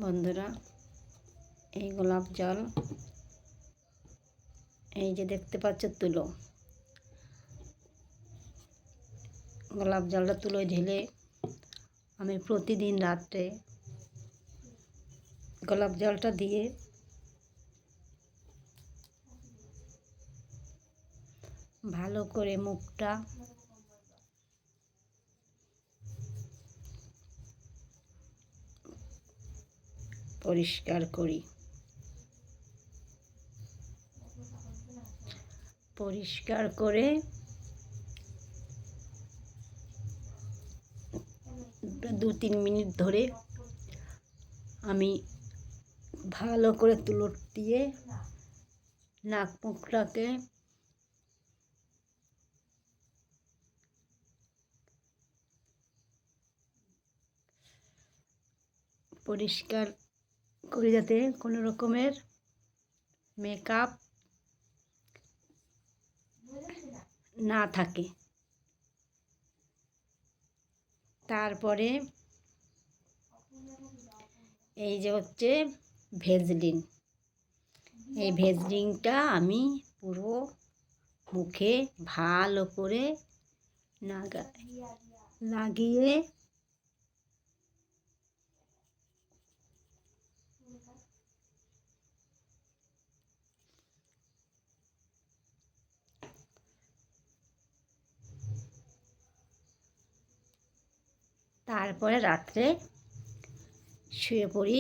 বন্ধুরা, এই গোলাপ জল এই যে দেখতে পাচ্ছ তুলো, গোলাপ জলটা তুলোয় ঢেলে আমি প্রতিদিন রাত্রে গোলাপ জলটা দিয়ে ভালো করে মুখটা পরিষ্কার করি। পরিষ্কার করে 2-3 মিনিট ধরে আমি ভালো করে তুলো দিয়ে নাক মুখটাকে পরিষ্কার করি, যাতে কোনো রকমের মেকআপ না থাকে। তারপরে এই যে হচ্ছে ভেজলিন, এই ভেজলিনটা আমি পুরো মুখে ভালো করে লাগিয়ে তারপরে রাত্রে শুয়ে পড়ি।